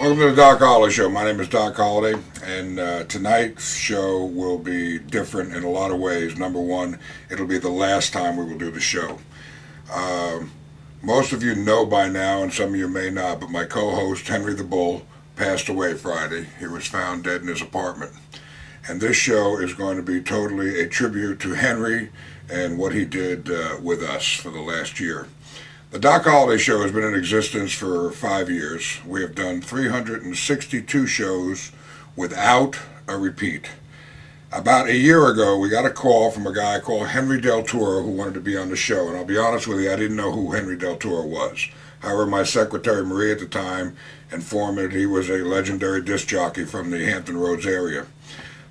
Welcome to the Doc Holliday Show. My name is Doc Holliday, and tonight's show will be different in a lot of ways. Number one, it'll be the last time we will do the show. Most of you know by now, and some of you may not, but my co-host, Henry the Bull, passed away Friday. He was found dead in his apartment. And this show is going to be totally a tribute to Henry and what he did with us for the last year. The Doc Holliday Show has been in existence for 5 years. We have done 362 shows without a repeat. About a year ago, we got a call from a guy called Henry DELTORO who wanted to be on the show. And I'll be honest with you, I didn't know who Henry DELTORO was. However, my secretary, Marie, at the time, informed me that he was a legendary disc jockey from the Hampton Roads area.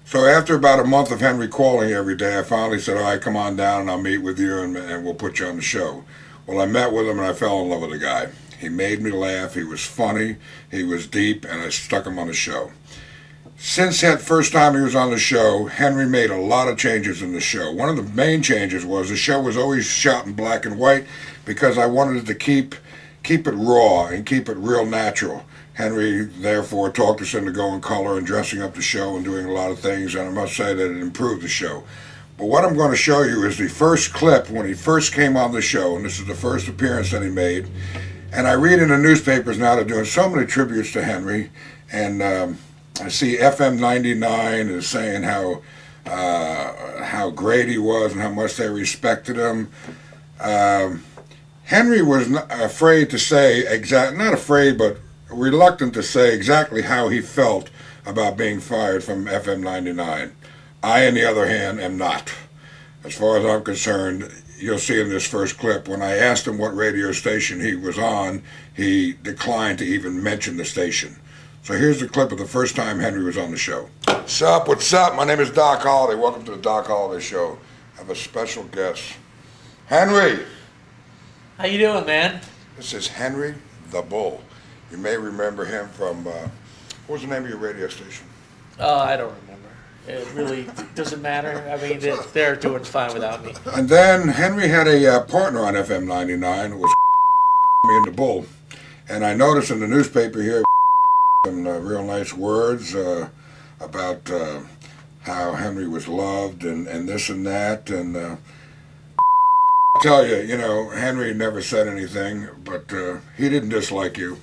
So after about a month of Henry calling every day, I finally said, all right, come on down and I'll meet with you and we'll put you on the show. Well, I met with him and I fell in love with the guy. He made me laugh, he was funny, he was deep, and I stuck him on the show. Since that first time he was on the show, Henry made a lot of changes in the show. One of the main changes was the show was always shot in black and white because I wanted to keep it raw and keep it real natural. Henry, therefore, talked us into going color and dressing up the show and doing a lot of things, and I must say that it improved the show. But what I'm going to show you is the first clip when he first came on the show, and this is the first appearance that he made. And I read in the newspapers now they're doing so many tributes to Henry, and I see FM 99 is saying how great he was and how much they respected him. Henry was not afraid to say not afraid, but reluctant to say exactly how he felt about being fired from FM 99. I, on the other hand, am not. As far as I'm concerned, you'll see in this first clip, when I asked him what radio station he was on, he declined to even mention the station. So here's the clip of the first time Henry was on the show. What's up? What's up? My name is Doc Holliday. Welcome to the Doc Holliday Show. I have a special guest. Henry! How you doing, man? This is Henry the Bull. You may remember him from, what was the name of your radio station? I don't remember. It really doesn't matter. I mean, they're doing fine without me. And then Henry had a partner on FM 99. It was me and the Bull. And I noticed in the newspaper here some real nice words about how Henry was loved and this and that. And I tell you, you know, Henry never said anything, but he didn't dislike you.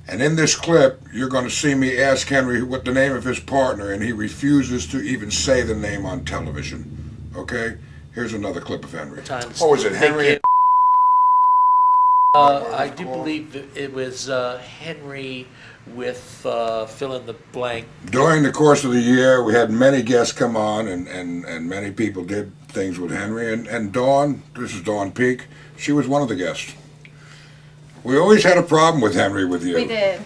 And in this clip, you're going to see me ask Henry what the name of his partner, and he refuses to even say the name on television. Okay? Here's another clip of Henry. Oh, was it Henry? I do believe it was Henry with fill in the blank. During the course of the year, we had many guests come on, and many people did things with Henry. And Dawn, this is Dawn Peak, she was one of the guests. We always had a problem with Henry with you. We did.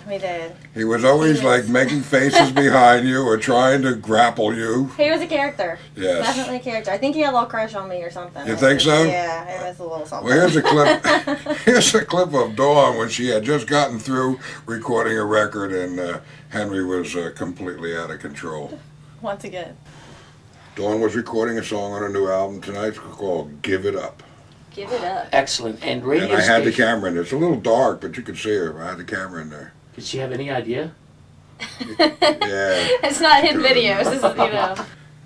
He was always like making faces behind you or trying to grapple you. He was a character. Yes. Definitely a character. I think he had a little crush on me or something. You think so? Yeah, it was a little something. Well, here's a clip. Here's a clip of Dawn when she had just gotten through recording a record and Henry was completely out of control. Once again. Dawn was recording a song on her new album tonight called Give It Up. Give it up. Excellent. And radio And I had the station. camera in there. It's a little dark, but you could see her. I had the camera in there. Did she have any idea? Yeah. It's not hidden videos. This is, you know.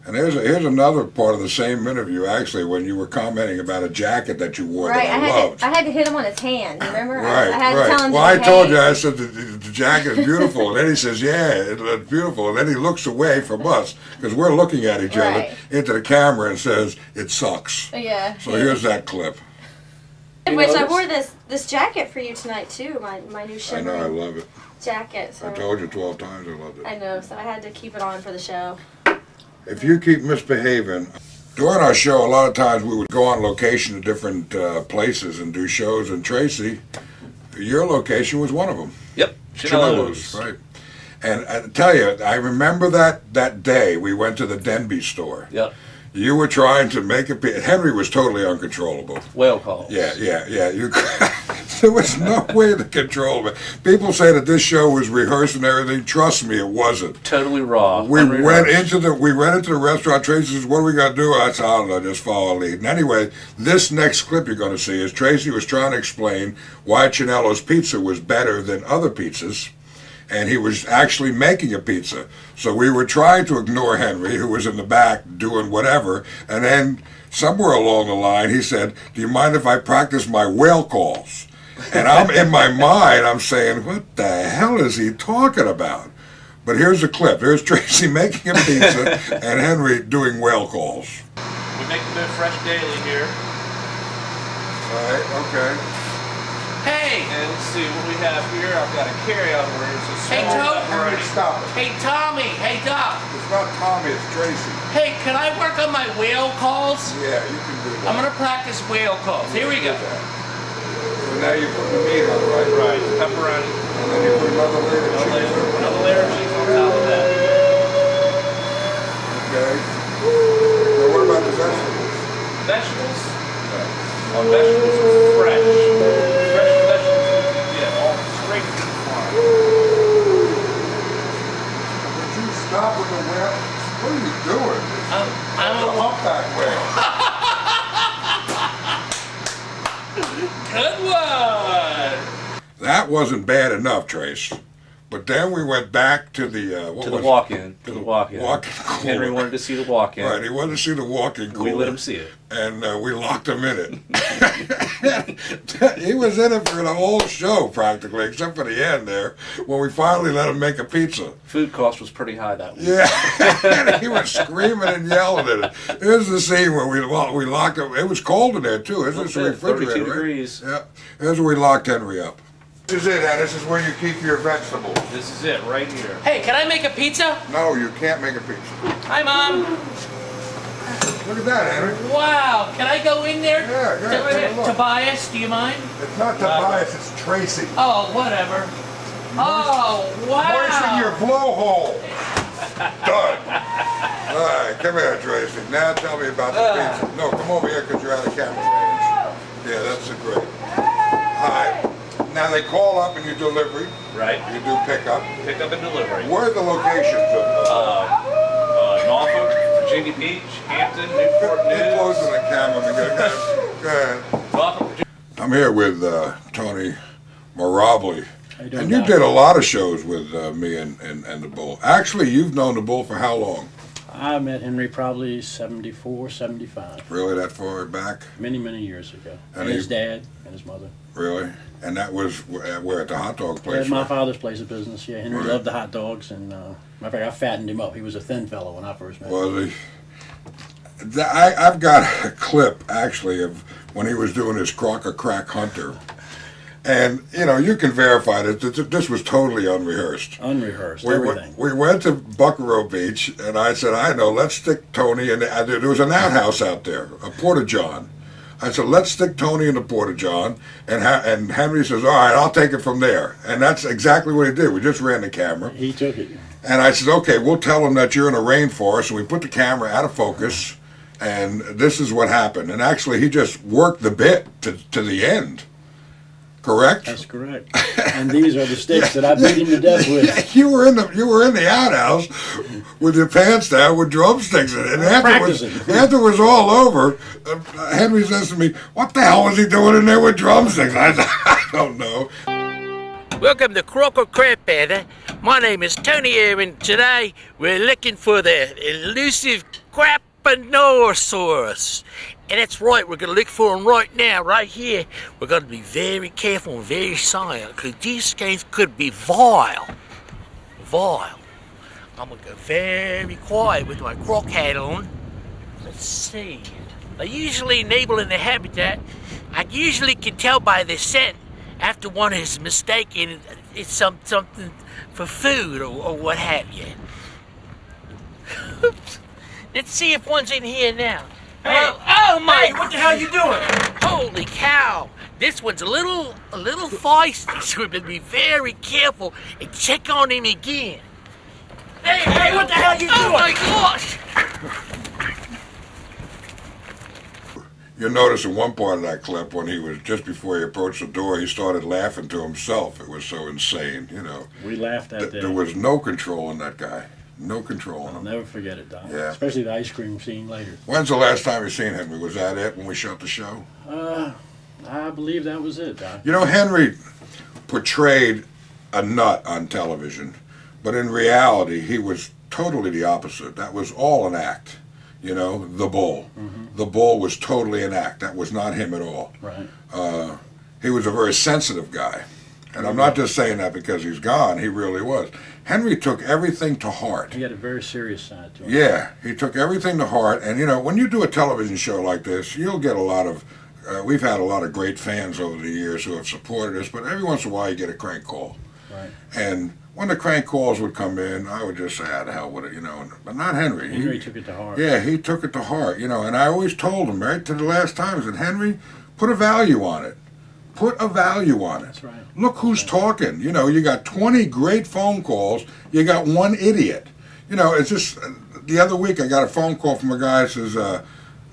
And here's another part of the same interview, actually, when you were commenting about a jacket that you wore Right, that I loved. I had to hit him on his hand, remember? Right, I had to tell him Well, I hey. told you, I said the jacket is beautiful. And then he says, yeah, it's beautiful. And then he looks away from us, because we're looking at each other, into the camera and says, it sucks. Yeah. So here's that clip. Which I wore this jacket for you tonight, too, my new shimmering I know, I love it. jacket. So I told you 12 times I loved it. I know, so I had to keep it on for the show. If you keep misbehaving, during our show, a lot of times we would go on location to different places and do shows, and Tracy, your location was one of them. Yep. Chinello's, right. And I tell you, I remember that day we went to the Denby store. Yep. You were trying to make it. Henry was totally uncontrollable. Whale calls. Yeah. You There was no way to control it. People say that this show was rehearsed and everything. Trust me, it wasn't. Totally raw. We went into the restaurant. Tracy says, "What are we gonna do?" I said, "I don't know, just follow a lead." And anyway, this next clip you're gonna see is Tracy was trying to explain why Cinello's pizza was better than other pizzas, and he was actually making a pizza. So we were trying to ignore Henry, who was in the back doing whatever, and then somewhere along the line he said, "Do you mind if I practice my whale calls?" And I'm in my mind, I'm saying, what the hell is he talking about? But here's the clip. Here's Tracy making a pizza and Henry doing whale calls. We make the dough fresh daily here. All right, okay. Hey! And let's see what we have here. I've got a carry-out order. Hey, Henry, stop it. Hey, Tommy. Hey, Doc. It's not Tommy, it's Tracy. Hey, can I work on my whale calls? Yeah, you can do that. I'm gonna practice whale calls. Here we go. So now you put the meat on, right? Right. Pepperoni. And then you put another layer of cheese. Another layer of cheese on top of that. Okay. So what about the vegetables? Vegetables? Well, vegetables are fresh. Fresh vegetables, yeah, all straight from the farm. Would you stop with the whale? What are you doing? I'm a humpback whale. Good one. That wasn't bad enough, Trace. But then we went back to the walk-in. To the walk-in. Walk-in Henry wanted to see the walk-in. Right, he wanted to see the walk-in cooler. We let him see it. And we locked him in it. He was in it for the whole show, practically, except for the end there, when we finally let him make a pizza. Food cost was pretty high that week. Yeah, and he was screaming and yelling at it. Here's the scene where we locked him. It was cold in there, too. Isn't it? Refrigerator, 32 right? degrees. Yeah. Here's where we locked Henry up. This is it, and this is where you keep your vegetables. This is it, right here. Hey, can I make a pizza? No, you can't make a pizza. Hi, Mom. Look at that, Henry. Wow. Can I go in there? Yeah, go ahead. Look. Tobias, do you mind? It's not Tobias, it's Tracy. Oh, whatever. Oh, wow. Moisten your blowhole. Done. All right, come here, Tracy. Now tell me about the pizza. No, come over here because you're out of camera range. Yeah, that's a great. All right. Now they call up and you delivery. Right. You do pickup. Pickup and delivery. Where are the locations of Norfolk, Virginia Beach, Hampton, Newport News. Get close to the camera. Go ahead. Norfolk, Virginia. I'm here with Tony Mirabli. And you Doc? did a lot of shows with me and the Bull. Actually, you've known the Bull for how long? I met Henry probably 74, 75. Really, that far back? Many, many years ago. And And his dad and his mother. Really? And that was where, at the hot dog place? At my right? father's place of business, yeah. Henry Right. loved the hot dogs, and matter of fact, I fattened him up. He was a thin fellow when I first met him. Was he? I've got a clip, actually, of when he was doing his Crocker Crack Hunter. And, you know, you can verify that this was totally unrehearsed. Unrehearsed, We went to Buckaroo Beach, and I said, I know, let's stick Tony in. There was an outhouse out there, a porta-john. I said, let's stick Tony in the porta-john. And Henry says, all right, I'll take it from there. And that's exactly what he did. We just ran the camera. He took it. And I said, okay, we'll tell him that you're in a rainforest. And we put the camera out of focus, and this is what happened. And actually, he just worked the bit to the end. Correct? That's correct. And these are the sticks that I beat him to death with. You were in the outhouse with your pants down with drumsticks in it. And after it was all over, Henry says to me, "What the hell was he doing in there with drumsticks?" I said, "I don't know." Welcome to Crocker Crab Panther. My name is Tony here, and today we're looking for the elusive Crapanosaurus. And that's right, we're going to look for him right now, right here. We're going to be very careful and very silent, because these things could be vile. Vile. I'm going to go very quiet with my croc hat on. Let's see. They usually enable in the habitat. I usually can tell by the scent after one is mistaken it's something for food or what have you. Let's see if one's in here now. Hey, oh my! Hey, what the hell are you doing? Holy cow! This one's a little feisty, so we better be very careful and check on him again. Hey, what the hell are you doing? Oh my gosh! You'll notice in one part of that clip when he was, just before he approached the door, he started laughing to himself. It was so insane, you know. We laughed that day. There was no control in that guy. No control in I'll him. never forget it, Don. Yeah. Especially the ice cream scene later. When's the last time you seen Henry? Was that it when we shot the show? I believe that was it, Don. You know, Henry portrayed a nut on television, but in reality, he was totally the opposite. That was all an act. You know, the bull. The bull was totally an act. That was not him at all. Right. He was a very sensitive guy. And I'm not just saying that because he's gone. He really was. Henry took everything to heart. He had a very serious side to him. Yeah, he took everything to heart. And, you know, when you do a television show like this, you'll get a lot of... we've had a lot of great fans over the years who have supported us, but every once in a while you get a crank call. Right. And when the crank calls would come in, I would just say, "Ah, the hell with it," you know. But not Henry. Henry took it to heart. Yeah, he took it to heart, you know. And I always told him, right to the last time, I said, "Henry, put a value on it. Put a value on it. That's right. Look who's talking. You know, you got 20 great phone calls. You got one idiot. You know, it's just the other week I got a phone call from a guy that says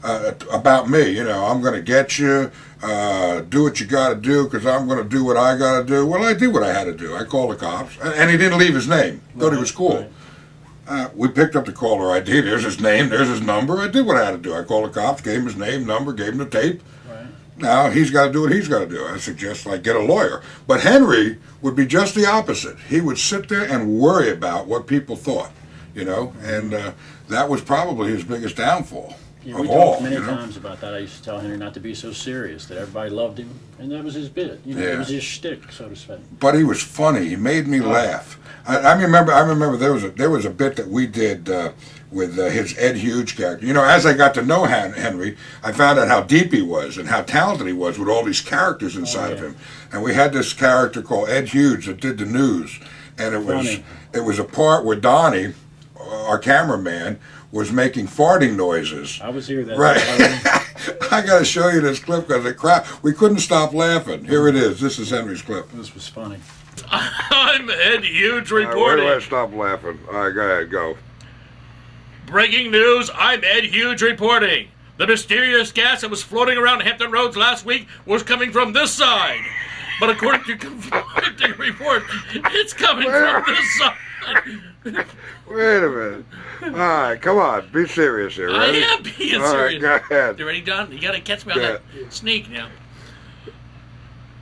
about me. You know, I'm going to get you. Do what you got to do because I'm going to do what I got to do. Well, I did what I had to do. I called the cops, and he didn't leave his name. Thought he was cool. Right. We picked up the caller ID. There's his name. There's his number. I did what I had to do. I called the cops, gave him his name, number, gave him the tape. Right. Now he's got to do what he's got to do. I suggest like get a lawyer. But Henry would be just the opposite. He would sit there and worry about what people thought, you know, and that was probably his biggest downfall. Yeah, we of all, talked many you know? times about that. I used to tell Henry not to be so serious, that everybody loved him, and that was his bit. You know, Yeah. it was his shtick, so to speak. But he was funny. He made me laugh. I remember there was a bit that we did with his Ed Huge character. You know, as I got to know Henry, I found out how deep he was and how talented he was with all these characters inside of him. And we had this character called Ed Huge that did the news, and it was a part where Donnie, our cameraman, was making farting noises. I was here that Right. day. I got to show you this clip because we couldn't stop laughing. Here it is. This is Henry's clip. This was funny. I'm Ed Huge Where reporting. do I stop laughing? All right, go ahead, go. Breaking news, I'm Ed Huge reporting. The mysterious gas that was floating around Hampton Roads last week was coming from this side. But according to conflicting reports, it's coming from this side. Wait a minute. All right, come on. Be serious here, I ready? am being All right, serious. go ahead. You ready, Don? You gotta catch me on Yeah. that sneak now.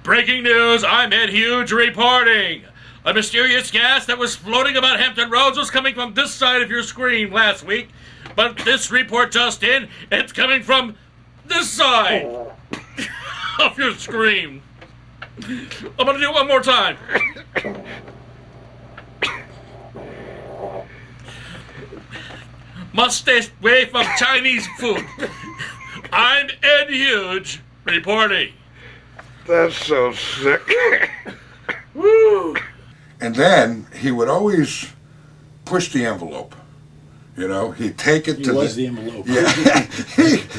Breaking news, I'm Ed Huge reporting. A mysterious gas that was floating about Hampton Roads was coming from this side of your screen last week. But this report just in, it's coming from this side of your screen. I'm gonna do it one more time. Must stay away from Chinese food. I'm Ed Huge reporting. That's so sick. Woo! And then he would always push the envelope. You know, he'd take it He to was the envelope. Yeah,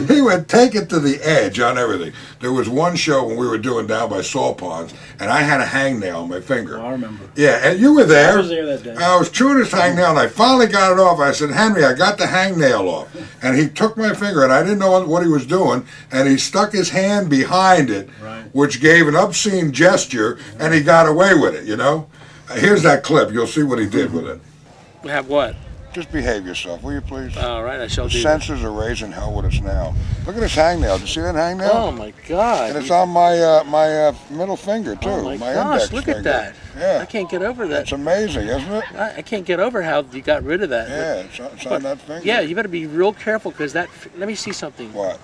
he would take it to the edge on everything. There was one show when we were doing Down by Salt Ponds, and I had a hangnail on my finger. Oh, I remember. Yeah, and you were there. I was there that day. I was chewing this hangnail, and I finally got it off. I said, "Henry, I got the hangnail off." And he took my finger, and I didn't know what he was doing, and he stuck his hand behind it, Right. which gave an obscene gesture, and he got away with it, you know? Here's that clip. You'll see what he did with it. Have what? Just behave yourself, will you please? All right, I shall The do that. censors are raising hell with us now. Look at this hangnail. Do you see that hangnail? Oh my God! And it's on my my middle finger too. Oh my my gosh! index Look finger. at that! Yeah, I can't get over that. it's amazing, isn't it? I can't get over how you got rid of that. Yeah, it's on that finger. Yeah, you better be real careful because that. Let me see something. What?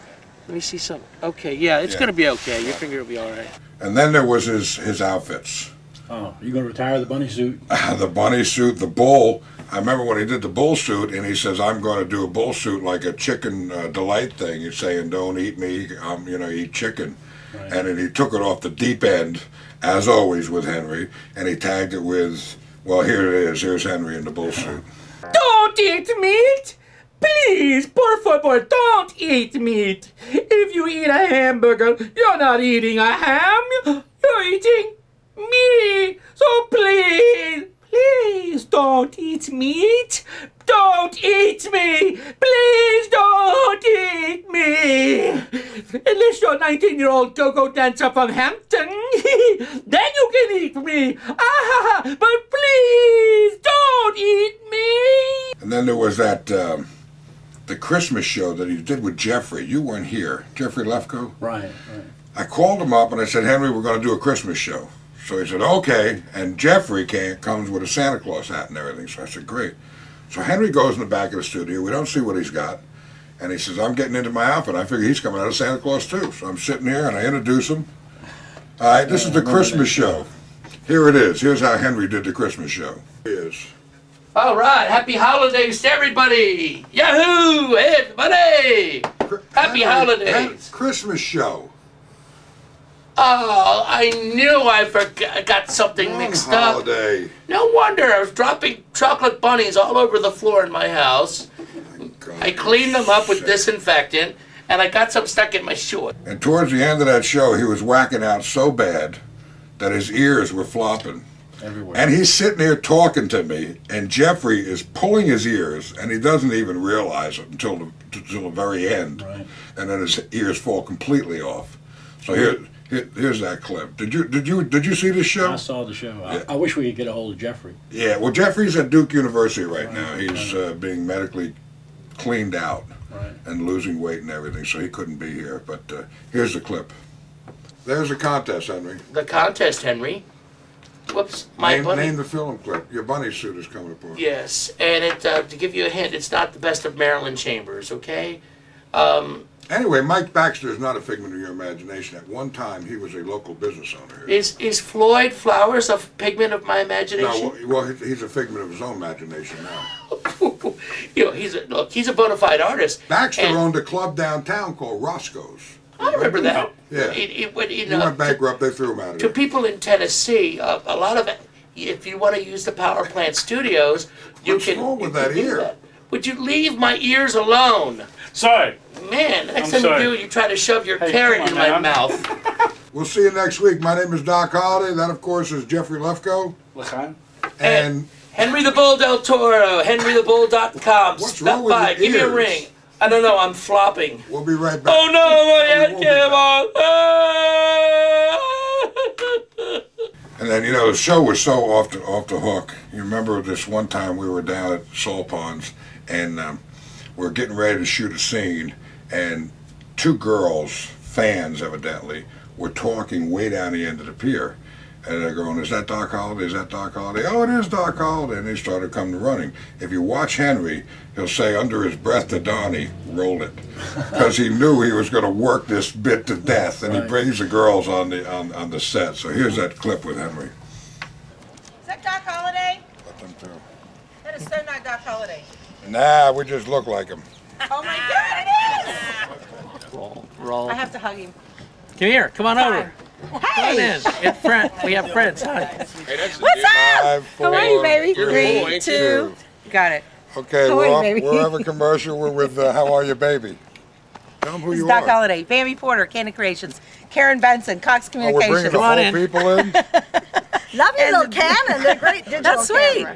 Let me see something. Okay, yeah, it's Yeah. gonna be okay. Your finger will be all right. And then there was his outfits. Oh, you gonna retire the bunny suit? The bunny suit, the bull. I remember when he did the bull suit, and he says, "I'm going to do a bull suit like a chicken delight thing." He's saying, "Don't eat me, you know, eat chicken." Right. And then he took it off the deep end, as always with Henry, and he tagged it with, well, here it is. Here's Henry in the bull suit. Don't eat meat! Please, por favor, don't eat meat! If you eat a hamburger, you're not eating a ham! You're eating me! So please, please don't eat meat! don't eat me! Please don't eat me! Unless you're a 19-year-old go-go dancer from Hampton, then you can eat me! Ah, but please don't eat me! And then there was that, the Christmas show that he did with Jeffrey. You weren't here. Jeffrey Lefkoe? Right. I called him up and I said, Henry, we're going to do a Christmas show. So he said, okay. And Jeffrey comes with a Santa Claus hat and everything. So I said, great. So Henry goes in the back of the studio. We don't see what he's got. And he says, I'm getting into my outfit. I figure he's coming out of Santa Claus too. So I'm sitting here and I introduce him. All right, this is the Christmas show. Here it is. Here's how Henry did the Christmas show. Here it is. All right, happy holidays to everybody! Yahoo! Everybody! Happy holidays! Christmas show. Oh, I knew I got something mixed up. Holiday. No wonder I was dropping chocolate bunnies all over the floor in my house. I cleaned them up with disinfectant, and I got some stuck in my shoe. And towards the end of that show, he was whacking out so bad that his ears were flopping. Everywhere. And he's sitting here talking to me, and Jeffrey is pulling his ears, and he doesn't even realize it until the very end. Right. And then his ears fall completely off. So here's that clip. Did you see this show? I saw the show. Yeah. I wish we could get a hold of Jeffrey. Yeah, well, Jeffrey's at Duke University right now. He's being medically cleaned out and losing weight and everything, so he couldn't be here. But here's the clip. There's the contest, Henry. The contest, Henry. Whoops, my bunny. Name the film clip. Your bunny suit is coming apart. Yes, and it to give you a hint, it's not the best of Maryland Chambers, okay? Anyway, Mike Baxter is not a figment of your imagination. At one time, he was a local business owner here. Is Floyd Flowers a figment of my imagination? No, well, he's a figment of his own imagination now. You know, he's a bona fide artist. Baxter owned a club downtown called Roscoe's. I remember that. Yeah. He went bankrupt. They threw him out of To there. people in Tennessee, a lot of it, if you want to use the power plant studios, you What's can. wrong with you that can do ear? that. Would you leave my ears alone? Sorry. Man, the next I'm time sorry. you do, you try to shove your Hey, carrot come in on, my man. mouth. We'll see you next week. My name is Doc Holliday. That, of course, is Jeffrey Lefkoe. Lacan? And Henry the Bull Del Toro, henrythebull.com. What's Stop wrong with by, your give me a ears? ring. I don't know, I'm flopping. we'll be right back. Oh no, We'll I be came back. on. And then, you know, the show was so off the hook. You remember this one time we were down at Salt Ponds, and we were getting ready to shoot a scene, and two girls, fans evidently, were talking way down the end of the pier. And they're going, is that Doc Holliday? Is that Doc Holliday? Oh, it is Doc Holliday. And they started coming running. If you watch Henry, he'll say under his breath to Donnie, roll it. Because he knew he was going to work this bit to death. And he brings the girls on the set. So here's that clip with Henry. Is that Doc Holliday? Let them through. That is so not Doc Holliday. Nah, we just look like him. Oh my God, it is! Roll. I have to hug him. Come here, come on over. Come on Hey! in. In front, we have friends. Hi. What's up? 5, 4, How are you, baby? You're 3, boy, 2. Got it. Okay, How are you, baby? we're having a commercial. We're with How Are You, Baby? Tell them who This is you Doc are. Holliday, Bambi Porter, Cannon Creations, Karen Benson, Cox Oh, we're bringing Communications. the Come on whole in. people in. Love your little Canon. They're great digital That's sweet.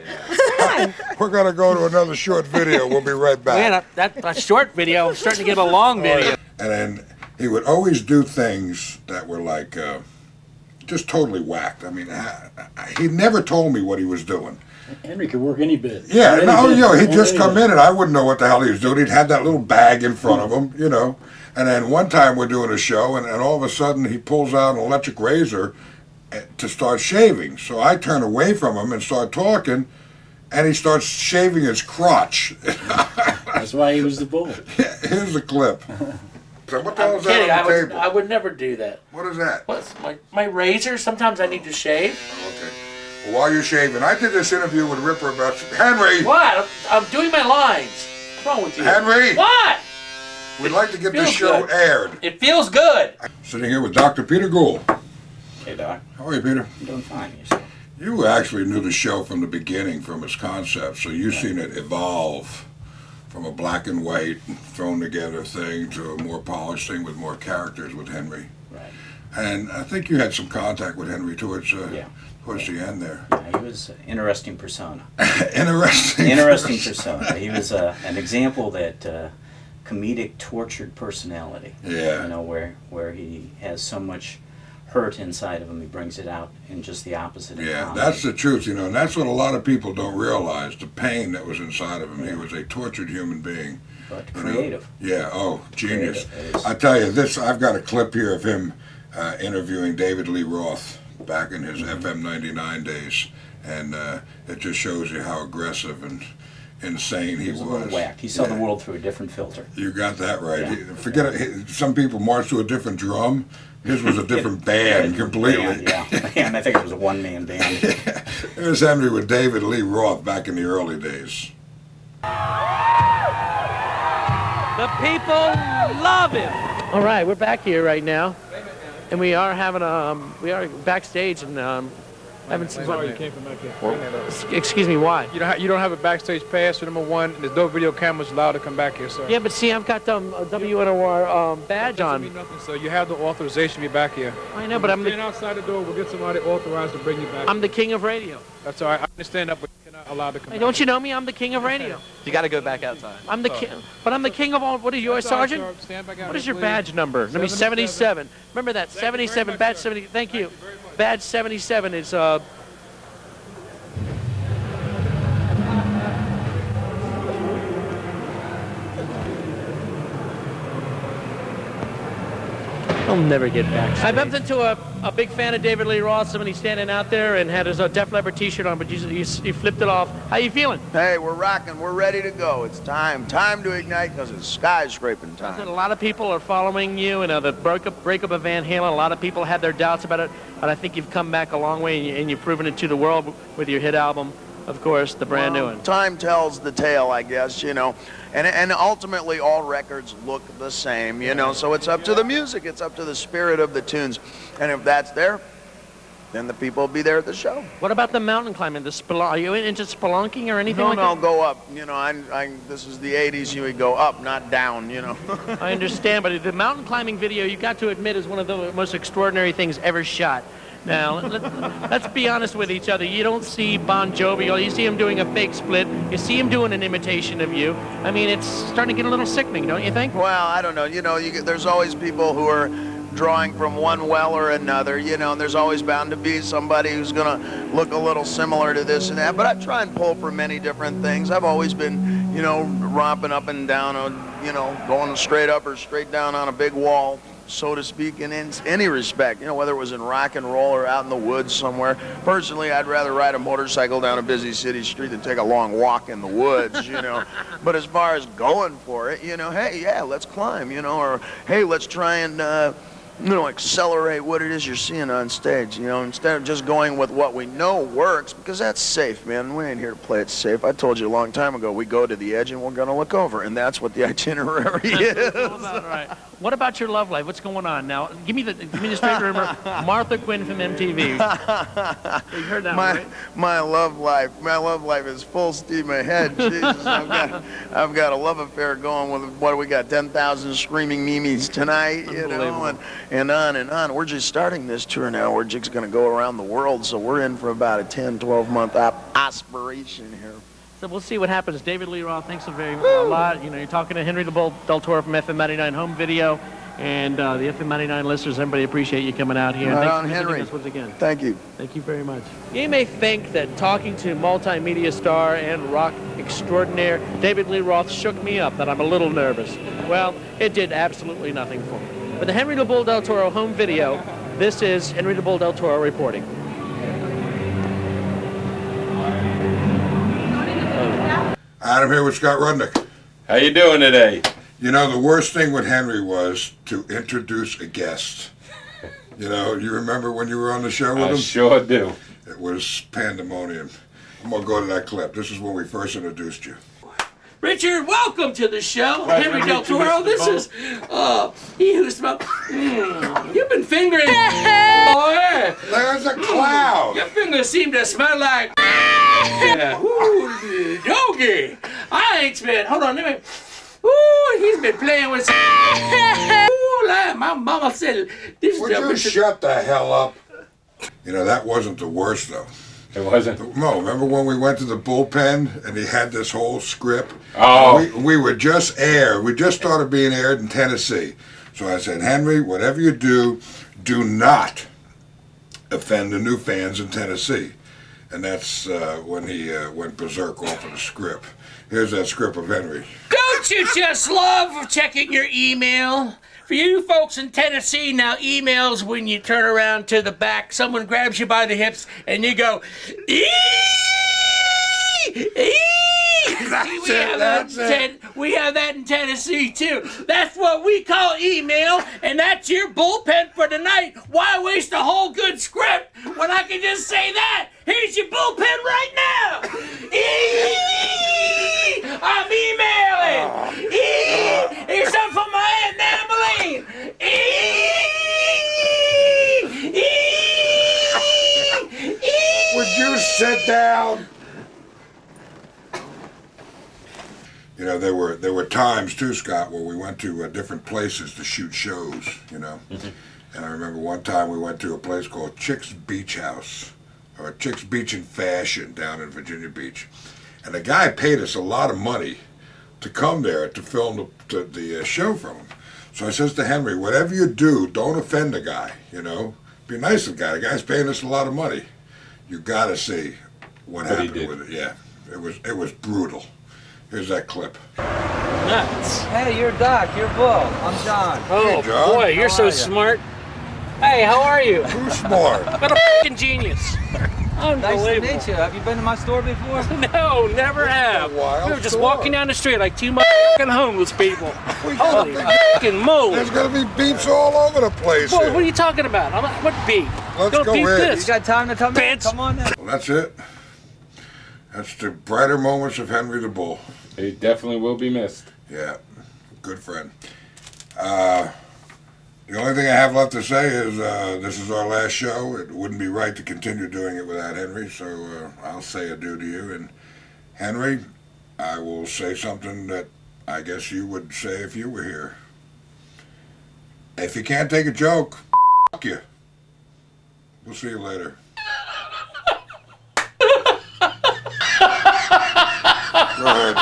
camera. We're going to go to another short video. We'll be right back. That's a short video. I'm starting to get a long video. And then he would always do things that were like just totally whacked. I mean, he never told me what he was doing. Henry could work any bit. Yeah, Any no, bit, you know, he'd on just any come bit. in and I wouldn't know what the hell he was doing. He'd have that little bag in front of him, you know. And then one time we're doing a show and all of a sudden he pulls out an electric razor to start shaving. So I turn away from him and start talking and he starts shaving his crotch. That's why he was the bull. Here's the clip. So what the hell I'm is kidding. that on the table? I would never do that. What is that? What's my razor? Sometimes I need to shave. Okay. Well, while you're shaving, I did this interview with Ripper about Henry. What? I'm doing my lines. What's wrong with you? Henry, What? we'd like to get this Feels show good. aired. It feels good. Sitting here with Dr. Peter Gould. Hey, Doc. How are you, Peter? I'm doing fine. Yourself? You actually knew the show from the beginning, from its concept, so you've seen it evolve from a black and white thrown together thing to a more polished thing with more characters with Henry. Right. And I think you had some contact with Henry towards towards the end there. Yeah, he was an interesting persona. Interesting persona. He was an example that comedic tortured personality. Yeah. You know, where he has so much hurt inside of him, he brings it out in just the opposite. Yeah, that's the truth, you know, and that's what a lot of people don't realize, the pain that was inside of him. He was a tortured human being. But creative. Yeah, oh, genius. I tell you, I've got a clip here of him interviewing David Lee Roth back in his FM 99 days, and it just shows you how aggressive and insane he was. A little whacked. He saw the world through a different filter. You got that right. Yeah. Forget it. Some people march to a different drum. His was a different band completely. And I think it was a one-man band. Here's Henry with David Lee Roth back in the early days. The people love him. All right, we're back here right now, and we are having we are backstage and having some fun. You came from back here. Excuse me, why? You don't have a backstage pass for number one, and there's no video cameras allowed to come back here, sir. Yeah, but see, I've got a WNOR badge on. Mean nothing, sir. You have the authorization to be back here. I know, but I'm outside the door. We'll get somebody authorized to bring you back. I'm the king of radio. That's all right. I understand that, but you're not allowed to come. Hey, don't you know me? I'm the king of radio. You got to go back outside. I'm the king, but I'm the king of all. What are you, a sergeant? What is your badge number? Let me 77. Remember that 77 badge 70. Thank you. Badge 77 is I'll never get back. I bumped into a big fan of David Lee Roth, somebody standing out there and had his Def Leppard t-shirt on, but you flipped it off. How you feeling? Hey, we're rocking. We're ready to go. It's time to ignite because it's skyscraping time. A lot of people are following you, and the breakup of Van Halen, a lot of people had their doubts about it, but I think you've come back a long way, and you've proven it to the world with your hit album, of course, the brand new one. Time tells the tale, I guess, you know. And ultimately, all records look the same, you know. So it's up to the music. It's up to the spirit of the tunes. And if that's there, then the people will be there at the show. What about the mountain climbing? Are you into spelunking or anything like that? No, go up. You know, this is the 80s. You would go up, not down, you know. I understand, but the mountain climbing video, you got to admit, is one of the most extraordinary things ever shot. Now, let's be honest with each other. You don't see Bon Jovi, you see him doing a fake split. You see him doing an imitation of you. I mean, it's starting to get a little sickening, don't you think? Well, I don't know. You know, there's always people who are drawing from one well or another, you know, and there's always bound to be somebody who's going to look a little similar to this and that. But I try and pull from many different things. I've always been, you know, romping up and down, you know, going straight up or straight down on a big wall, so to speak, in any respect, you know, whether it was in rock and roll or out in the woods somewhere. Personally, I'd rather ride a motorcycle down a busy city street than take a long walk in the woods, you know. But as far as going for it, you know, hey, yeah, let's climb, you know, or hey, let's try and, you know, accelerate what it is you're seeing on stage, you know, instead of just going with what we know works, because that's safe, man. We ain't here to play it safe. I told you a long time ago, we go to the edge and we're going to look over, and that's what the itinerary is. Right. What about your love life? What's going on now? Give me the straight rumor. Martha Quinn from MTV. You heard that one, right? My love life is full steam ahead. Jesus, I've got a love affair going with, what do we got, 10,000 screaming memes tonight, you know, and on and on. We're just starting this tour now. We're just going to go around the world, so we're in for about a 10, 12-month aspiration here. So we'll see what happens. David Lee Roth, thanks a lot. You know, you're talking to Henry the Bull Del-Toro from FM 99 Home Video, and the FM 99 listeners. Everybody appreciate you coming out here. Right thanks on, for Henry. us once again. Thank you. Thank you very much. You may think that talking to multimedia star and rock extraordinaire David Lee Roth shook me up, that I'm a little nervous. Well, it did absolutely nothing for me. For the Henry the Bull Del-Toro Home Video, this is Henry the Bull Del-Toro reporting. Adam here with Scott Rudnick. How you doing today? You know, the worst thing with Henry was to introduce a guest. You know, you remember when you were on the show with him? I sure do. It was pandemonium. I'm going to go to that clip. This is when we first introduced you. Richard, welcome to the show. Henry Del-Toro, this is he who smoked. You've been fingering. Oh, there's a cloud. Your fingers seem to smell like. Yeah. Ooh, doggy. I ain't spent. Hold on, let me. Ooh, he's been playing with. Ooh, my mama said this. Would you shut the hell up? You know, that wasn't the worst though. It wasn't. No, remember when we went to the bullpen and he had this whole script? Oh. We were just aired. We just started being aired in Tennessee. So I said, Henry, whatever you do, do not offend the new fans in Tennessee. And that's when he went berserk off of the script. Here's that script of Henry. Don't you just love checking your email? For you folks in Tennessee, now emails when you turn around to the back, someone grabs you by the hips and you go, "Eee! Eee!" We have that in Tennessee too. That's what we call email, and that's your bullpen for tonight. Why waste a whole good script when I can just say that? Here's your bullpen right now. I'm emailing. Here's something from my Aunt Namboline. Would you sit down? You know, there were times too, Scott, where we went to different places to shoot shows, you know. And I remember one time we went to a place called Chick's Beach House, or Chick's Beach and Fashion down in Virginia Beach. And the guy paid us a lot of money to come there to film the show from him. So I says to Henry, whatever you do, don't offend the guy, you know. Be nice to the guy. The guy's paying us a lot of money. You got to see what happened with it. Yeah, it was brutal. Here's that clip. Nuts. Hey, you're Doc. You're Bull. I'm John. Oh, hey, John. Boy, you're so smart. Hey, how are you? Who's smart? What a f***ing genius. Nice to meet you. Have you been to my store before? No, never have. We were just walking down the street like two fucking homeless people. Holy fucking moly. There's going to be beeps all over the place. Well, what are you talking about? What beep? Let's Don't go beep in. this. You got time to come in? Bitch. Come on in. Well, that's it. That's the brighter moments of Henry the Bull. He definitely will be missed. Yeah, good friend. The only thing I have left to say is this is our last show. It wouldn't be right to continue doing it without Henry, so I'll say adieu to you. And Henry, I will say something that I guess you would say if you were here. If you can't take a joke, f*** you. We'll see you later. Go ahead.